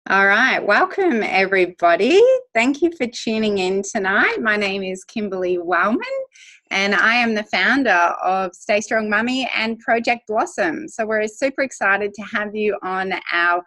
All right, welcome everybody. Thank you for tuning in tonight. My name is Kimberly Wellman and I am the founder of Stay Strong Mummy and Project Blossom. So we're super excited to have you on our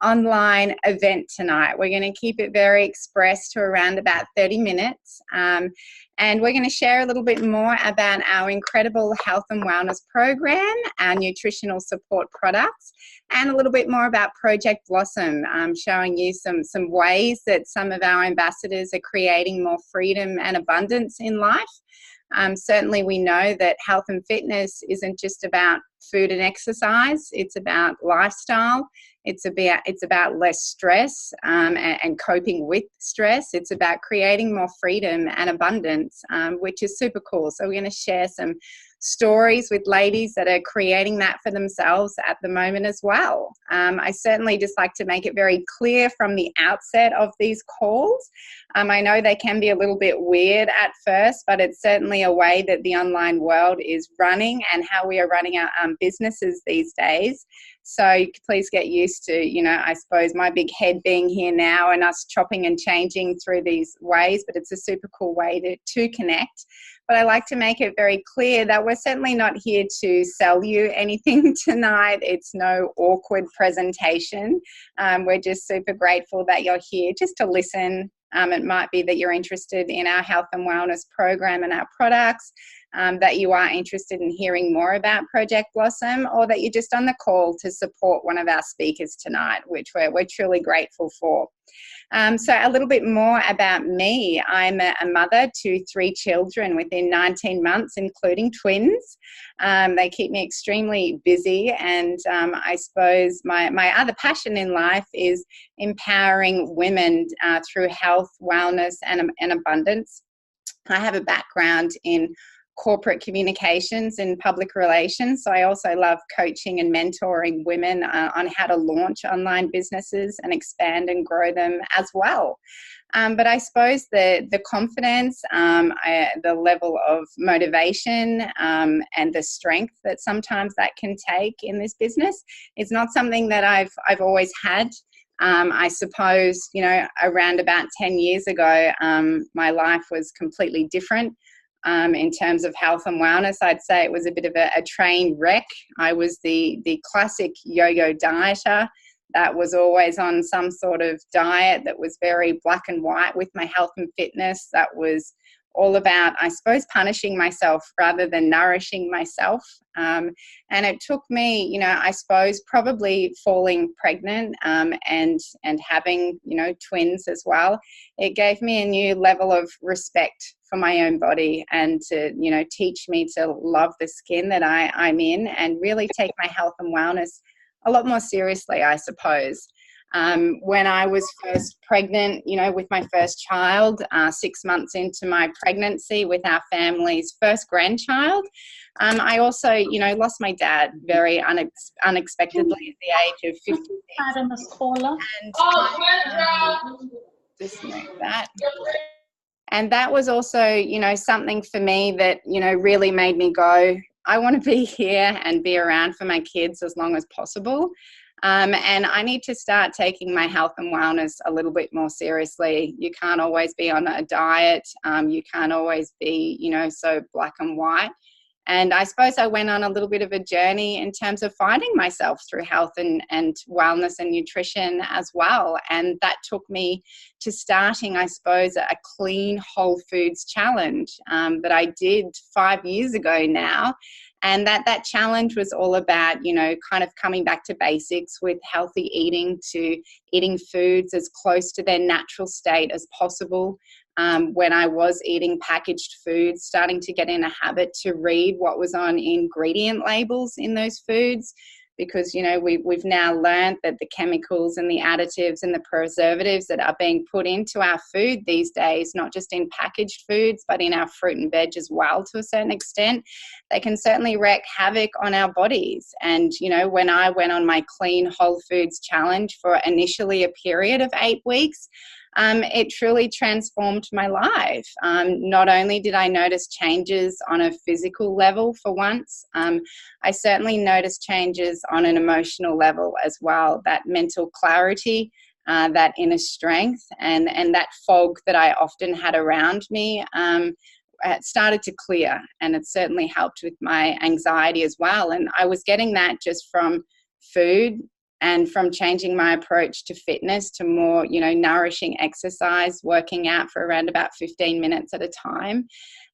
online event tonight. We're going to keep it very express to around about 30 minutes. And we're going to share a little bit more about our incredible health and wellness program, our nutritional support products, and a little bit more about Project Blossom, showing you some ways that some of our ambassadors are creating more freedom and abundance in life. Certainly we know that health and fitness isn't just about food and exercise, it's about lifestyle. It's about less stress and coping with stress. It's about creating more freedom and abundance, which is super cool. So we're going to share some stories with ladies that are creating that for themselves at the moment as well. I certainly just like to make it very clear from the outset of these calls. I know they can be a little bit weird at first, but it's certainly a way that the online world is running and how we are running our businesses these days. So please get used to, I suppose my big head being here now and us chopping and changing through these ways, but it's a super cool way to connect. But I like to make it very clear that we're certainly not here to sell you anything tonight. It's no awkward presentation. We're just super grateful that you're here just to listen. It might be that you're interested in our health and wellness program and our products, that you are interested in hearing more about Project Blossom, or that you're just on the call to support one of our speakers tonight, which we're truly grateful for. So a little bit more about me. I'm a mother to 3 children within 19 months, including twins. They keep me extremely busy, and I suppose my other passion in life is empowering women through health, wellness, and abundance. I have a background in corporate communications and public relations. So I also love coaching and mentoring women on how to launch online businesses and expand and grow them as well. But I suppose the confidence, the level of motivation, and the strength that sometimes that can take in this business is not something that I've always had. I suppose, around about 10 years ago, my life was completely different. In terms of health and wellness, I'd say it was a bit of a train wreck. I was the classic yo-yo dieter that was always on some sort of diet that was very black and white with my health and fitness. That was all about, I suppose, punishing myself rather than nourishing myself. And it took me, I suppose, probably falling pregnant and having, twins as well. It gave me a new level of respect for my own body, and to, teach me to love the skin that I'm in, and really take my health and wellness a lot more seriously, I suppose. When I was first pregnant, with my first child, 6 months into my pregnancy with our family's first grandchild, I also, lost my dad very unexpectedly at the age of 56. And just note that. And that was also, something for me that, really made me go, I want to be here and be around for my kids as long as possible. And I need to start taking my health and wellness a little bit more seriously. You can't always be on a diet. You can't always be, so black and white. And I suppose I went on a little bit of a journey in terms of finding myself through health and wellness and nutrition as well. And that took me to starting, I suppose, a clean whole foods challenge that I did 5 years ago now. And that challenge was all about, kind of coming back to basics with healthy eating, to eating foods as close to their natural state as possible. When I was eating packaged foods, starting to get in a habit to read what was on ingredient labels in those foods, because, we've now learned that the chemicals and the additives and the preservatives that are being put into our food these days, not just in packaged foods, but in our fruit and veg as well, to a certain extent, they can certainly wreak havoc on our bodies. And, when I went on my clean whole foods challenge for initially a period of 8 weeks, it truly transformed my life. Not only did I notice changes on a physical level for once, I certainly noticed changes on an emotional level as well. That mental clarity, that inner strength, and that fog that I often had around me it started to clear, and it certainly helped with my anxiety as well. And I was getting that just from food and from changing my approach to fitness to more, nourishing exercise, working out for around about 15 minutes at a time.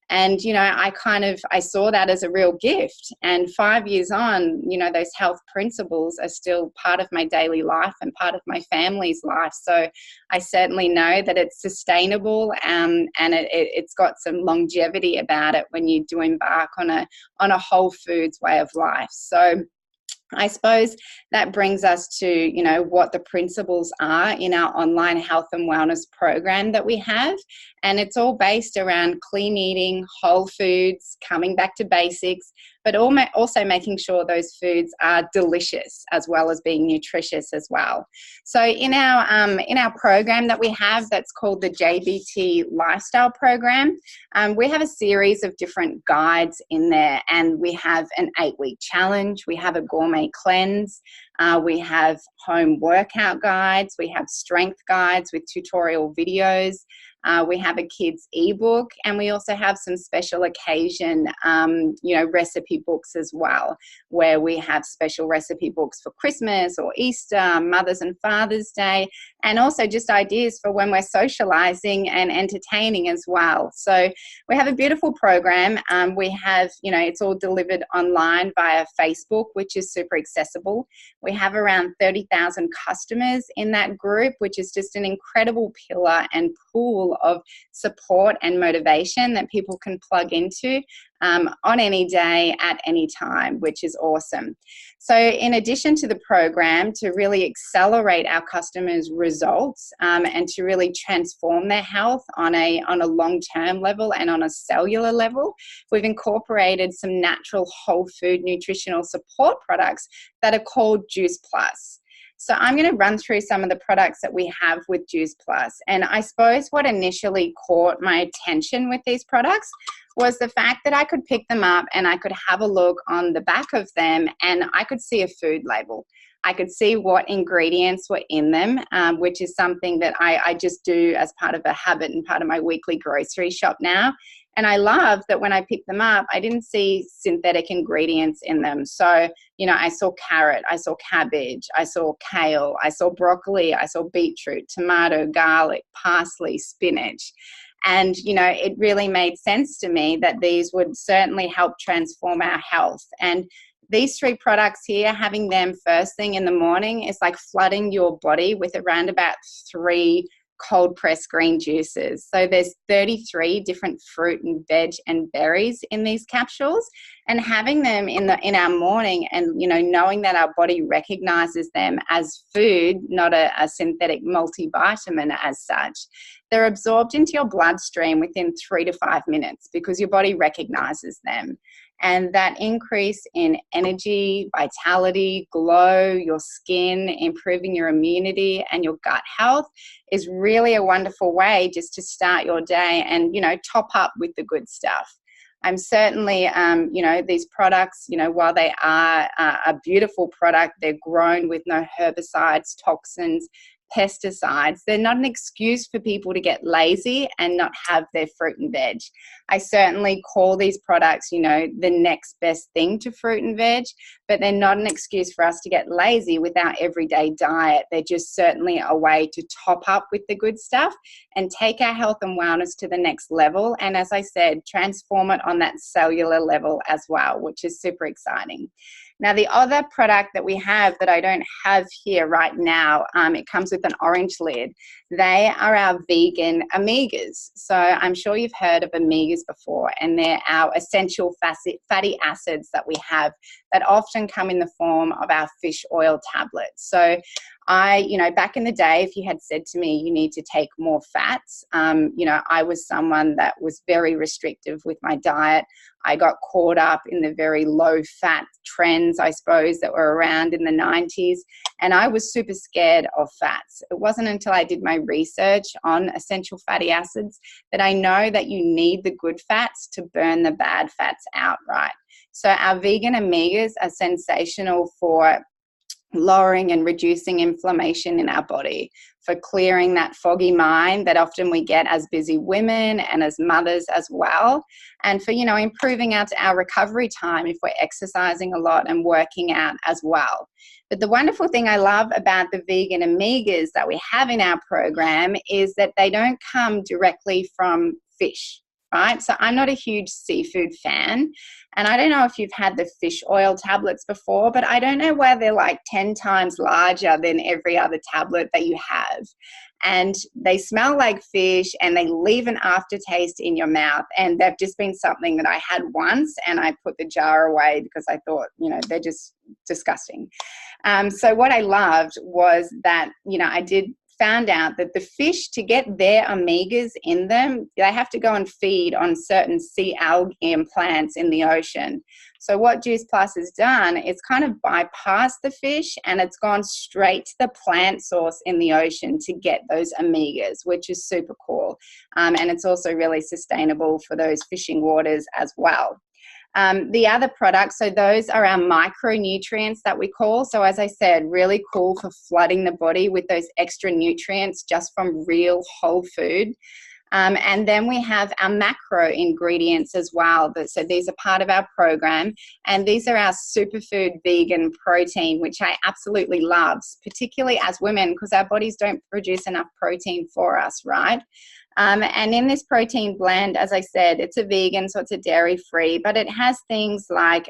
And, I saw that as a real gift. And 5 years on, those health principles are still part of my daily life and part of my family's life. So I certainly know that it's sustainable, and it's got some longevity about it when you do embark on a whole foods way of life. So I suppose that brings us to, what the principles are in our online health and wellness program that we have. And it's all based around clean eating, whole foods, coming back to basics, but also making sure those foods are delicious as well as being nutritious as well. So in our program that we have, that's called the JBT Lifestyle Program, we have a series of different guides in there, and we have an 8-week challenge, we have a gourmet cleanse, we have home workout guides, we have strength guides with tutorial videos, we have a kids ebook, and we also have some special occasion, recipe books as well, where we have special recipe books for Christmas or Easter, Mother's and Father's Day, and also just ideas for when we're socializing and entertaining as well. So we have a beautiful program. We have, it's all delivered online via Facebook, which is super accessible. We have around 30,000 customers in that group, which is just an incredible pillar and pool of support and motivation that people can plug into on any day at any time, which is awesome. So in addition to the program, to really accelerate our customers' results and to really transform their health on a long-term level and on a cellular level, we've incorporated some natural whole food nutritional support products that are called Juice Plus. So I'm going to run through some of the products that we have with Juice Plus. And I suppose what initially caught my attention with these products was the fact that I could pick them up and I could have a look on the back of them, and I could see a food label. I could see what ingredients were in them, which is something that I just do as part of a habit and part of my weekly grocery shop now. And I love that when I picked them up, I didn't see synthetic ingredients in them. So, I saw carrot, I saw cabbage, I saw kale, I saw broccoli, I saw beetroot, tomato, garlic, parsley, spinach. And, it really made sense to me that these would certainly help transform our health. And these 3 products here, having them first thing in the morning is like flooding your body with around about 3 cold pressed green juices. So there's 33 different fruit and veg and berries in these capsules, and having them in our morning, and knowing that our body recognizes them as food, not a synthetic multivitamin as such, they're absorbed into your bloodstream within 3 to 5 minutes because your body recognizes them. And that increase in energy, vitality, glow, your skin, improving your immunity and your gut health is really a wonderful way just to start your day and, top up with the good stuff. I'm certainly, these products, while they are a beautiful product, they're grown with no herbicides, toxins, pesticides. They're not an excuse for people to get lazy and not have their fruit and veg. I certainly call these products, the next best thing to fruit and veg, but they're not an excuse for us to get lazy with our everyday diet. They're just certainly a way to top up with the good stuff and take our health and wellness to the next level. And as I said, transform it on that cellular level as well, which is super exciting. Now, the other product that we have that I don't have here right now, it comes with an orange lid. They are our vegan omegas. So I'm sure you've heard of omegas before, and they're our essential fatty acids that we have that often come in the form of our fish oil tablets. So back in the day, if you had said to me, you need to take more fats, I was someone that was very restrictive with my diet. I got caught up in the very low fat trends, I suppose, that were around in the 90s. And I was super scared of fats. It wasn't until I did my research on essential fatty acids that I know that you need the good fats to burn the bad fats out, right? So our vegan omegas are sensational for lowering and reducing inflammation in our body, for clearing that foggy mind that often we get as busy women and as mothers as well, and for, improving our recovery time if we're exercising a lot and working out as well. But the wonderful thing I love about the vegan omegas that we have in our program is that they don't come directly from fish, right? So I'm not a huge seafood fan. And I don't know if you've had the fish oil tablets before, but I don't know why they're like 10 times larger than every other tablet that you have. And they smell like fish and they leave an aftertaste in your mouth. And they've just been something that I had once and I put the jar away because I thought, they're just disgusting. So what I loved was that, I found out that the fish, to get their omegas in them, they have to go and feed on certain sea algae and plants in the ocean. So what Juice Plus has done is kind of bypassed the fish and it's gone straight to the plant source in the ocean to get those omegas, which is super cool. And it's also really sustainable for those fishing waters as well. The other products, so those are our micronutrients that we call. So as I said, really cool for flooding the body with those extra nutrients just from real whole food. And then we have our macro ingredients as well. So these are part of our program. And these are our superfood vegan protein, which I absolutely love, particularly as women, because our bodies don't produce enough protein for us, right? And in this protein blend, as I said, it's a vegan, so it's a dairy-free, but it has things like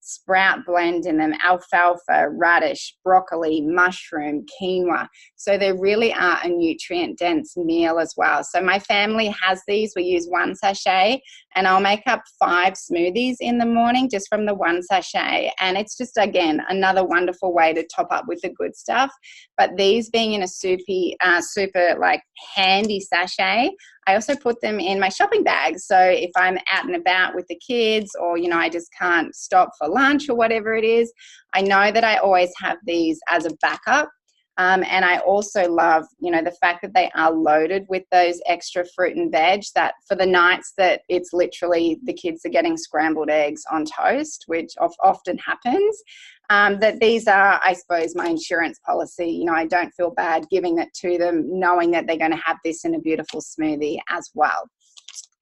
sprout blend in them, alfalfa, radish, broccoli, mushroom, quinoa. So they really are a nutrient-dense meal as well. So my family has these. We use 1 sachet, and I'll make up 5 smoothies in the morning just from the 1 sachet. And it's just, again, another wonderful way to top up with the good stuff. But these being in a super like handy sachet, I also put them in my shopping bag. So if I'm out and about with the kids or, I just can't stop for lunch or whatever it is, I know that I always have these as a backup. And I also love, the fact that they are loaded with those extra fruit and veg, that for the nights that it's literally the kids are getting scrambled eggs on toast, which often happens, that these are, I suppose, my insurance policy. I don't feel bad giving it to them, knowing that they're going to have this in a beautiful smoothie as well.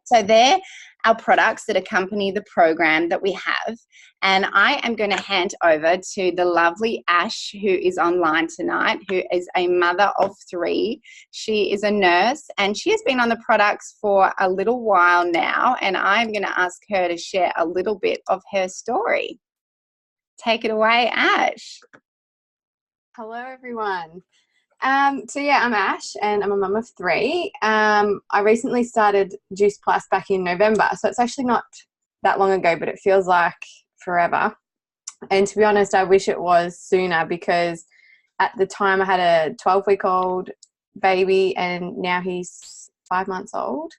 So they're our products that accompany the program that we have. And I am going to hand over to the lovely Ash, who is online tonight, who is a mother of 3. She is a nurse and she has been on the products for a little while now. And I'm going to ask her to share a little bit of her story. Take it away, Ash. Hello, everyone. So yeah, I'm Ash and I'm a mum of 3. I recently started Juice Plus back in November, so it's actually not that long ago, but it feels like forever. And to be honest, I wish it was sooner, because at the time I had a 12-week-old baby and now he's 5 months old.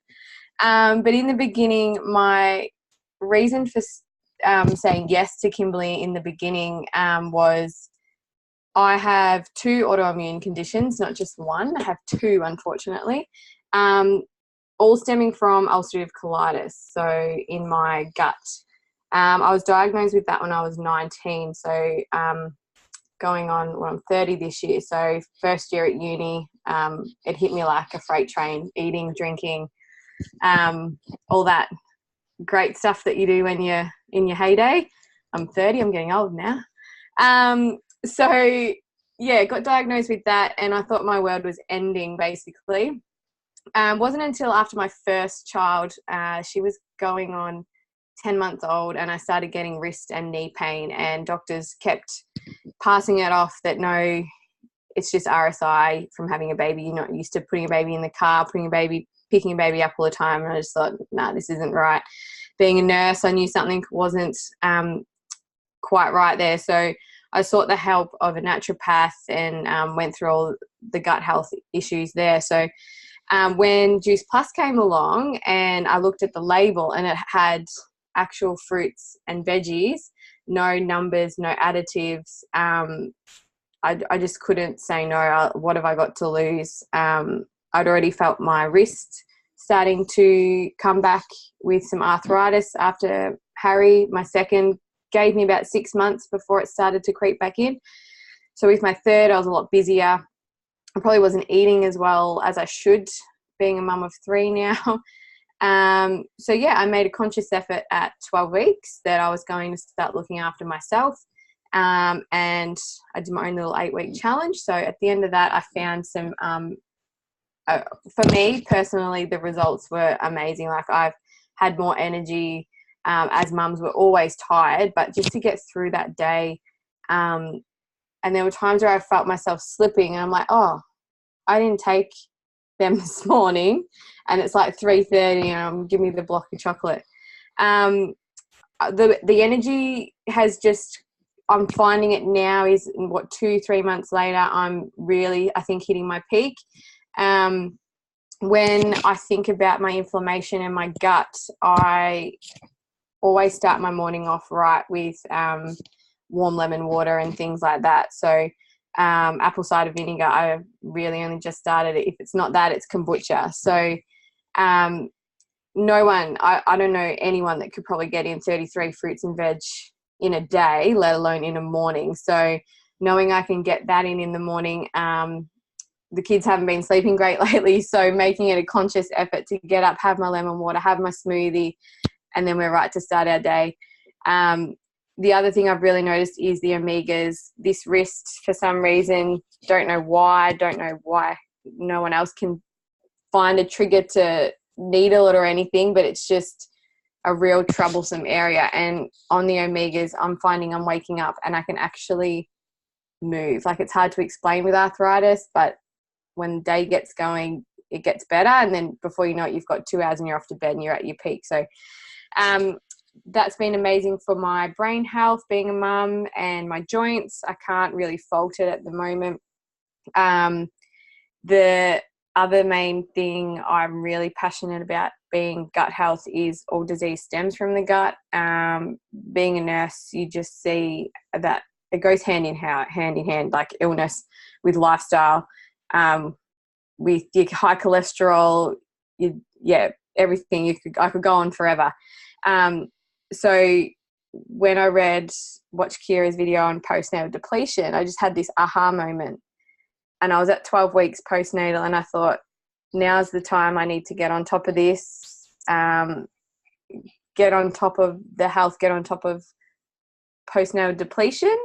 But in the beginning, my reason for saying yes to Kimberley in the beginning was I have 2 autoimmune conditions, not just one. I have 2, unfortunately, all stemming from ulcerative colitis, so in my gut. I was diagnosed with that when I was 19, so going on, well, I'm 30 this year, so first year at uni, it hit me like a freight train, eating, drinking, all that great stuff that you do when you're in your heyday. I'm 30, I'm getting old now. So yeah, got diagnosed with that and I thought my world was ending, basically. Wasn't until after my first child, she was going on 10 months old, and I started getting wrist and knee pain, and doctors kept passing it off that no, it's just RSI from having a baby. You're not used to putting a baby in the car, picking a baby up all the time. And I just thought, nah, this isn't right. Being a nurse, I knew something wasn't quite right there. So I sought the help of a naturopath and went through all the gut health issues there. So when Juice Plus came along and I looked at the label and it had actual fruits and veggies, no numbers, no additives, I just couldn't say no. What have I got to lose? I'd already felt my wrist starting to come back with some arthritis after Harry, my second, gave me about 6 months before it started to creep back in. So with my third, I was a lot busier. I probably wasn't eating as well as I should, being a mum of 3 now. So yeah, I made a conscious effort at 12 weeks that I was going to start looking after myself. And I did my own little 8-week challenge. So at the end of that, I found some, for me personally, the results were amazing. Like, I've had more energy, as mums were always tired, but just to get through that day. And there were times where I felt myself slipping, and I'm like, oh, I didn't take them this morning, and it's like 3:30 and give me the block of chocolate. The energy has just, I'm finding it now is, 2-3 months later, I'm really, I think, hitting my peak. When I think about my inflammation in my gut, I always start my morning off right with warm lemon water and things like that. So apple cider vinegar, I really only just started it. If it's not that, it's kombucha. So no one, I don't know anyone that could probably get in 33 fruits and veg in a day, let alone in a morning. So knowing I can get that in the morning, the kids haven't been sleeping great lately, so making it a conscious effort to get up, have my lemon water, have my smoothie, and then we're right to start our day. The other thing I've really noticed is the omegas. This wrist, for some reason, don't know why no one else can find a trigger to needle it or anything, but it's just a real troublesome area. And on the omegas, I'm finding I'm waking up and I can actually move. Like, it's hard to explain with arthritis, but when the day gets going, it gets better. And then before you know it, you've got 2 hours and you're off to bed and you're at your peak. So that's been amazing for my brain health, being a mum, and my joints. I can't really fault it at the moment. The other main thing I'm really passionate about, being gut health, is all disease stems from the gut. Being a nurse, you just see that it goes hand in hand, like illness with lifestyle, with your high cholesterol, everything. I could go on forever. So when I watched Kira's video on postnatal depletion, I just had this aha moment. And I was at 12 weeks postnatal, and I thought, now's the time I need to get on top of this, get on top of the health, get on top of postnatal depletion,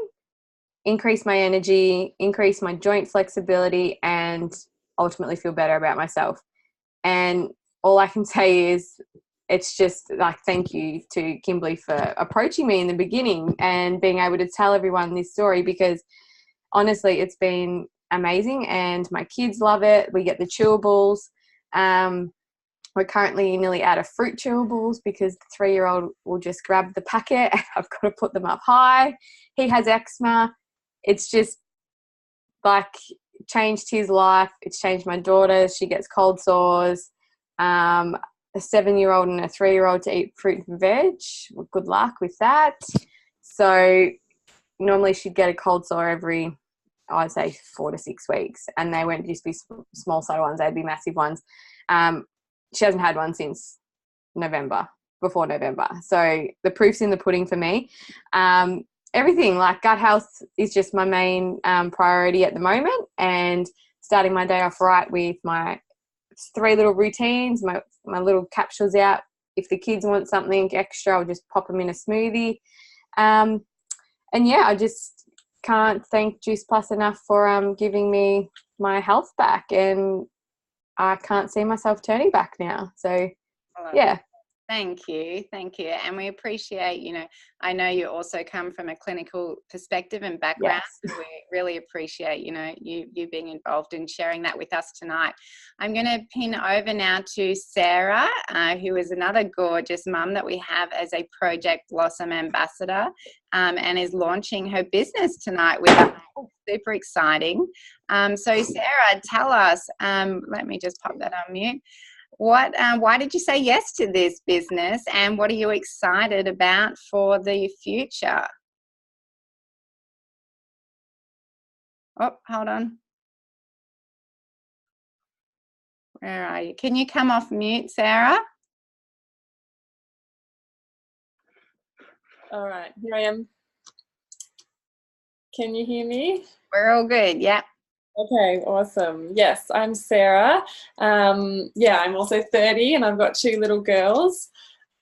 increase my energy, increase my joint flexibility, and ultimately feel better about myself. And all I can say is, it's just like, thank you to Kimberly for approaching me in the beginning and being able to tell everyone this story, because honestly, it's been amazing, and my kids love it. We get the chewables. We're currently nearly out of fruit chewables because the 3-year-old will just grab the packet and I've got to put them up high. He has eczema. It's just like changed his life. It's changed my daughter. She gets cold sores. A 7-year-old and a 3-year-old to eat fruit and veg. Well, good luck with that. So normally she'd get a cold sore every, I'd say, 4 to 6 weeks, and they won't just be small side ones, they'd be massive ones. She hasn't had one since before November. So the proof's in the pudding for me. Everything, like gut health, is just my main priority at the moment, and starting my day off right with my 3 little routines, my little capsules out. If the kids want something extra, I'll just pop them in a smoothie. And yeah, I just can't thank Juice Plus enough for giving me my health back, and I can't see myself turning back now. So yeah. Thank you. And we appreciate, I know you also come from a clinical perspective and background. Yes. So we really appreciate, you being involved in sharing that with us tonight. I'm going to pin over now to Sarah, who is another gorgeous mum that we have as a Project Blossom ambassador, and is launching her business tonight with us. Super exciting. So Sarah, tell us, let me just pop that on mute. Why did you say yes to this business, and what are you excited about for the future? Oh, hold on. Where are you? Can you come off mute, Sarah? All right, here I am. Can you hear me? We're all good. Yeah. Okay, awesome. Yes, I'm Sarah. I'm also 30 and I've got 2 little girls.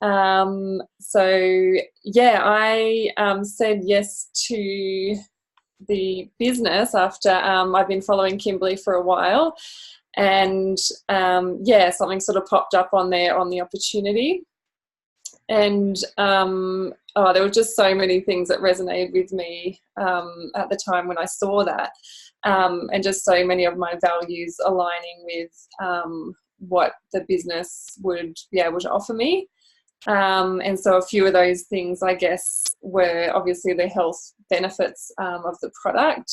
I said yes to the business after I've been following Kimberly for a while, and something sort of popped up on there on the opportunity, and there were just so many things that resonated with me at the time when I saw that, and just so many of my values aligning with what the business would be able to offer me. And so a few of those things, I guess, were obviously the health benefits of the product.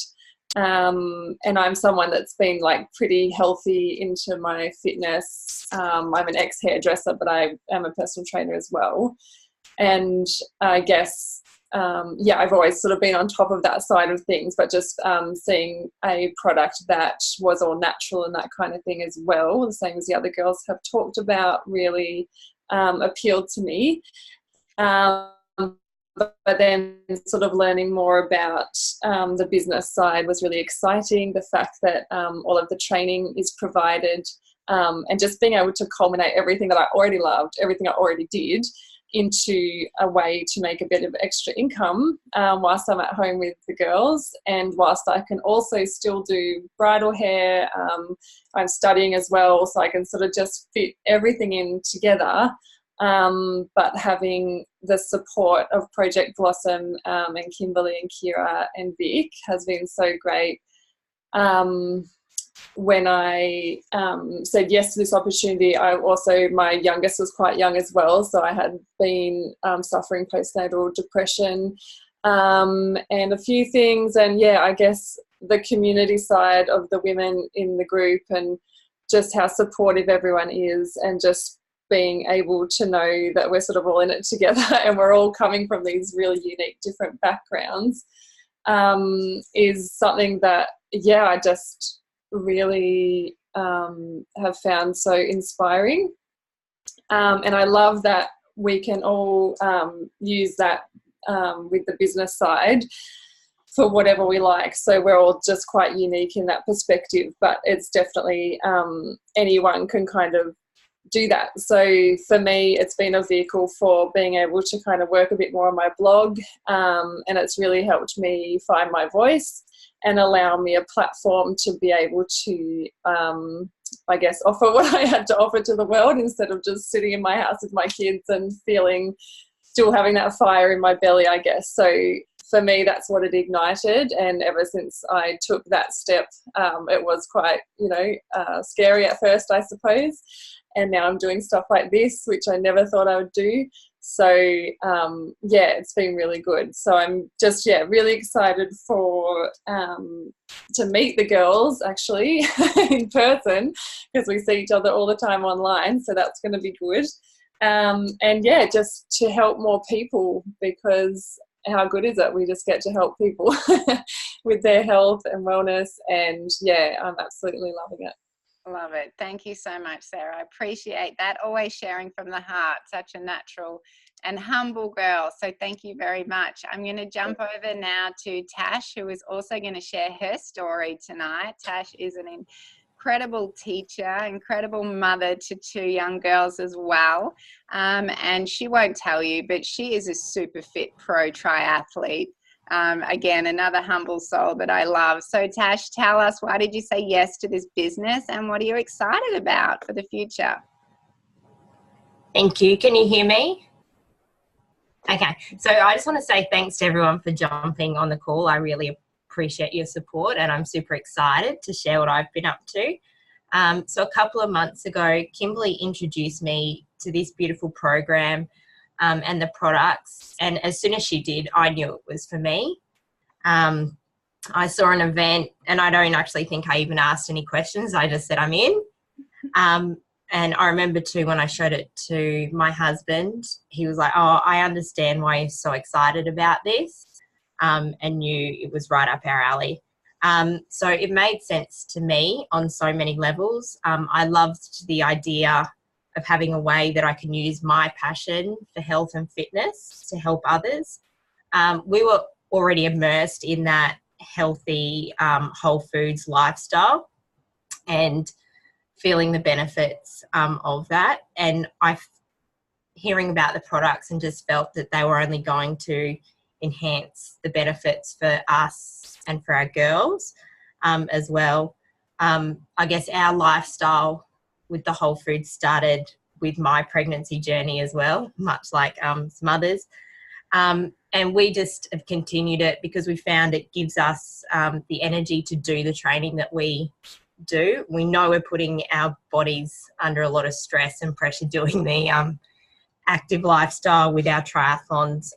And I'm someone that's been like pretty healthy into my fitness. I'm an ex-hairdresser, but I am a personal trainer as well. And I guess, I've always sort of been on top of that side of things, but just seeing a product that was all natural and that kind of thing as well, the same as the other girls have talked about, really appealed to me. But then sort of learning more about the business side was really exciting. The fact that all of the training is provided, and just being able to culminate everything that I already loved, everything I already did, into a way to make a bit of extra income whilst I'm at home with the girls, and whilst I can also still do bridal hair. I'm studying as well, so I can sort of just fit everything in together. But having the support of Project Blossom and Kimberly and Kira and Vic has been so great. When I said yes to this opportunity, my youngest was quite young as well, so I had been suffering postnatal depression and a few things, and I guess the community side of the women in the group and just how supportive everyone is, and just being able to know that we're sort of all in it together and we're all coming from these really unique different backgrounds is something that I just really have found so inspiring, and I love that we can all use that with the business side for whatever we like. So we're all just quite unique in that perspective, but it's definitely anyone can kind of do that. So for me, it's been a vehicle for being able to kind of work a bit more on my blog, and it's really helped me find my voice and allow me a platform to be able to, I guess, offer what I had to offer to the world, instead of just sitting in my house with my kids and still having that fire in my belly, I guess. So for me, that's what it ignited. And ever since I took that step, it was quite, scary at first, I suppose. And now I'm doing stuff like this, which I never thought I would do. So, it's been really good. So I'm just, really excited to meet the girls actually in person, because we see each other all the time online. So that's going to be good. Just to help more people, because how good is it? We just get to help people with their health and wellness. And I'm absolutely loving it. Love it. Thank you so much, Sarah. I appreciate that. Always sharing from the heart. Such a natural and humble girl. So thank you very much. I'm going to jump over now to Tash, who is also going to share her story tonight. Tash is an incredible teacher, incredible mother to 2 young girls as well. And she won't tell you, but she is a super fit pro triathlete. Again, another humble soul that I love. So Tash, tell us, why did you say yes to this business, and what are you excited about for the future? Thank you. Can you hear me? Okay. So I just want to say thanks to everyone for jumping on the call. I really appreciate your support, and I'm super excited to share what I've been up to. So a couple of months ago, Kimberly introduced me to this beautiful program and the products. And as soon as she did, I knew it was for me. I saw an event, and I don't actually think I even asked any questions. I just said, I'm in. And I remember too, when I showed it to my husband, he was like, oh, I understand why you're so excited about this, and knew it was right up our alley. So it made sense to me on so many levels. I loved the idea of having a way that I can use my passion for health and fitness to help others. We were already immersed in that healthy, whole foods lifestyle and feeling the benefits of that. And hearing about the products and just felt that they were only going to enhance the benefits for us and for our girls as well. I guess our lifestyle with the whole foods started with my pregnancy journey as well, much like some others. And we just have continued it because we found it gives us the energy to do the training that we do. We know we're putting our bodies under a lot of stress and pressure doing the active lifestyle with our triathlons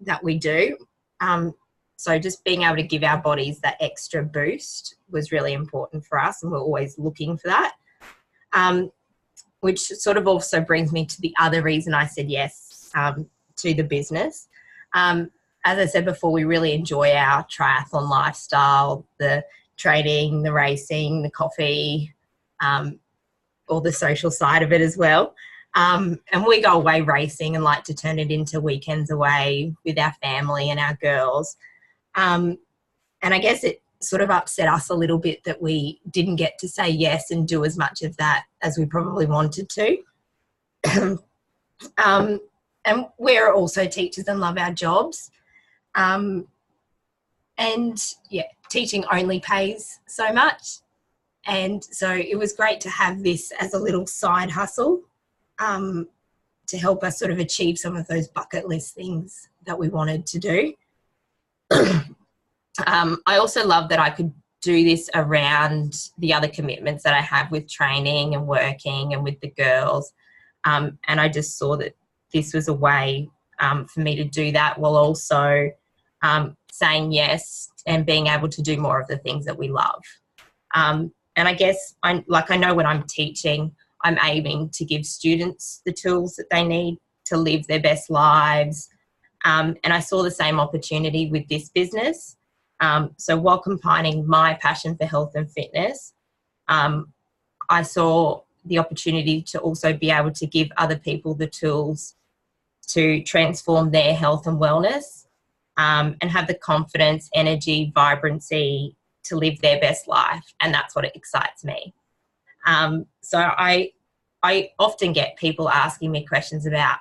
that we do. So just being able to give our bodies that extra boost was really important for us, and we're always looking for that. Which sort of also brings me to the other reason I said yes to the business. As I said before, we really enjoy our triathlon lifestyle, the training, the racing, the coffee, all the social side of it as well. And we go away racing and like to turn it into weekends away with our family and our girls. And I guess it sort of upset us a little bit that we didn't get to say yes and do as much of that as we probably wanted to. And we're also teachers and love our jobs. And yeah, teaching only pays so much. And so it was great to have this as a little side hustle to help us sort of achieve some of those bucket list things that we wanted to do. I also love that I could do this around the other commitments that I have with training and working and with the girls. And I just saw that this was a way for me to do that while also saying yes and being able to do more of the things that we love. And I guess I know when I'm teaching, I'm aiming to give students the tools that they need to live their best lives. And I saw the same opportunity with this business. So while combining my passion for health and fitness, I saw the opportunity to also be able to give other people the tools to transform their health and wellness, and have the confidence, energy, vibrancy to live their best life. And that's what excites me. So I often get people asking me questions about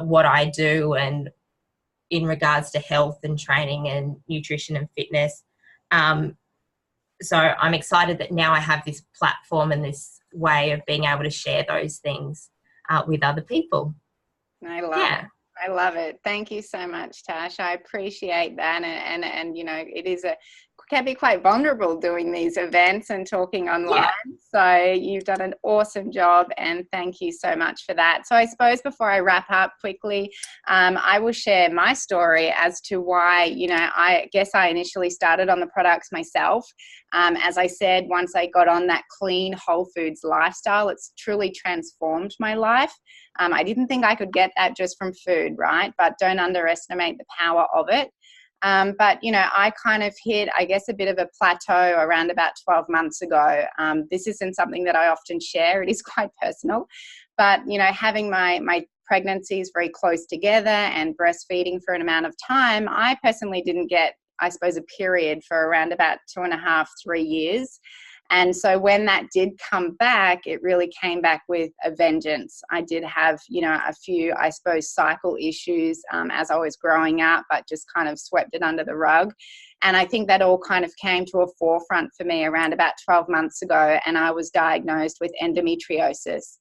what I do and in regards to health and training and nutrition and fitness. So I'm excited that now I have this platform and this way of being able to share those things with other people. I love it. Thank you so much, Tash. I appreciate that. And you know, it can be quite vulnerable doing these events and talking online. Yeah. So you've done an awesome job, and thank you so much for that. So I suppose before I wrap up quickly, I will share my story as to why, you know, I guess I initially started on the products myself. As I said, once I got on that clean whole foods lifestyle, it's truly transformed my life. I didn't think I could get that just from food, right? But don't underestimate the power of it. But, you know, I kind of hit, I guess, a bit of a plateau around about 12 months ago. This isn't something that I often share. It is quite personal. But, you know, having my pregnancies very close together and breastfeeding for an amount of time, I personally didn't get, I suppose, a period for around about 2.5, 3 years. And so when that did come back, it really came back with a vengeance. I did have, you know, a few, I suppose, cycle issues as I was growing up, but just kind of swept it under the rug. And I think that all kind of came to a forefront for me around about 12 months ago, and I was diagnosed with endometriosis.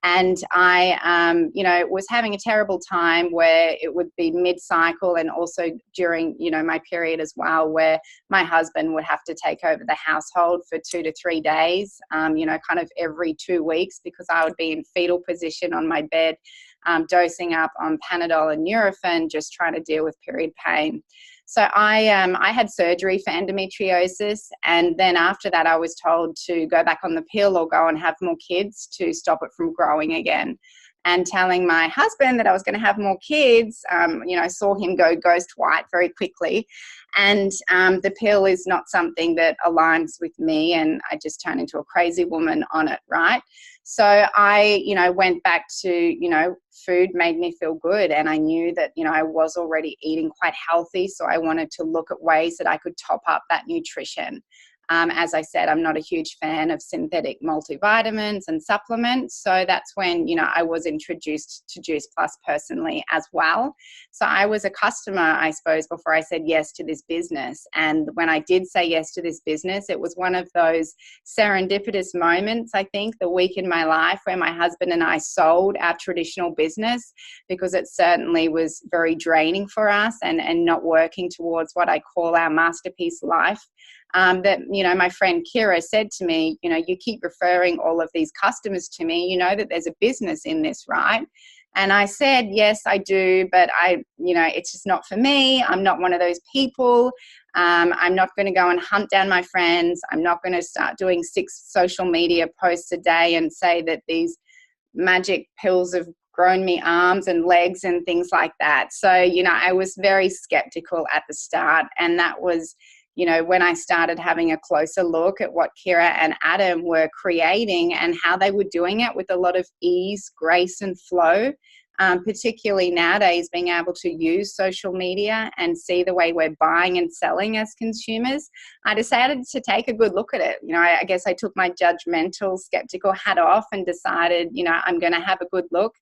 And I, you know, was having a terrible time where it would be mid-cycle and also during, you know, my period as well, where my husband would have to take over the household for 2 to 3 days, you know, kind of every 2 weeks, because I would be in fetal position on my bed, dosing up on Panadol and Nurofen, just trying to deal with period pain. So I had surgery for endometriosis, and then after that I was told to go back on the pill or go and have more kids to stop it from growing again. and telling my husband that I was going to have more kids. You know, I saw him go ghost white very quickly. And the pill is not something that aligns with me, and I just turned into a crazy woman on it, right? So I, you know, went back to, you know, food made me feel good, and I knew that, you know, I was already eating quite healthy, so I wanted to look at ways that I could top up that nutrition. As I said, I'm not a huge fan of synthetic multivitamins and supplements. So that's when, you know, I was introduced to Juice Plus personally as well. So I was a customer, I suppose, before I said yes to this business. And when I did say yes to this business, it was one of those serendipitous moments, I think, the week in my life where my husband and I sold our traditional business, because it certainly was very draining for us and not working towards what I call our masterpiece life. That, you know, my friend Kira said to me, you know, you keep referring all of these customers to me, you know that there's a business in this, right? And I said, yes, I do, but you know, it's just not for me. I'm not one of those people. I'm not going to go and hunt down my friends. I'm not going to start doing 6 social media posts a day and say that these magic pills have grown me arms and legs and things like that. So, you know, I was very skeptical at the start, and that was, you know, when I started having a closer look at what Kira and Adam were creating and how they were doing it with a lot of ease, grace, and flow, particularly nowadays being able to use social media and see the way we're buying and selling as consumers, I decided to take a good look at it. You know, I guess I took my judgmental, skeptical hat off and decided, you know, I'm going to have a good look.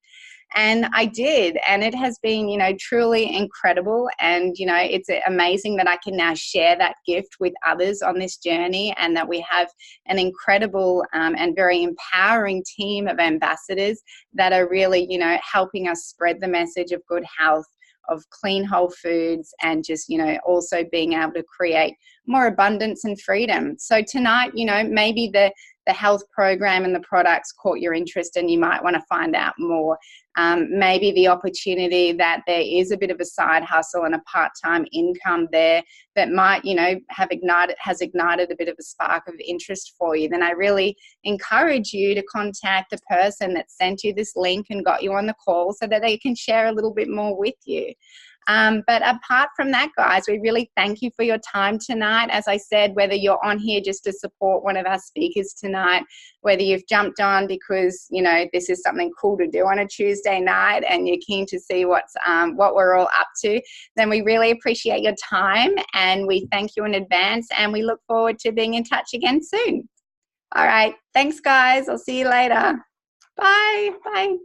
And I did, and it has been, you know, truly incredible. And, you know, it's amazing that I can now share that gift with others on this journey, and that we have an incredible and very empowering team of ambassadors that are really, you know, helping us spread the message of good health, of clean whole foods, and just, you know, also being able to create more abundance and freedom. So tonight, you know, maybe the health program and the products caught your interest and you might want to find out more. Maybe the opportunity that there is a bit of a side hustle and a part-time income there that might, you know, has ignited a bit of a spark of interest for you. Then I really encourage you to contact the person that sent you this link and got you on the call so that they can share a little bit more with you. But apart from that, guys, we really thank you for your time tonight. As I said, whether you're on here just to support one of our speakers tonight, whether you've jumped on because, you know, this is something cool to do on a Tuesday night and you're keen to see what we're all up to, then we really appreciate your time and we thank you in advance, and we look forward to being in touch again soon. All right. Thanks, guys. I'll see you later. Bye. Bye.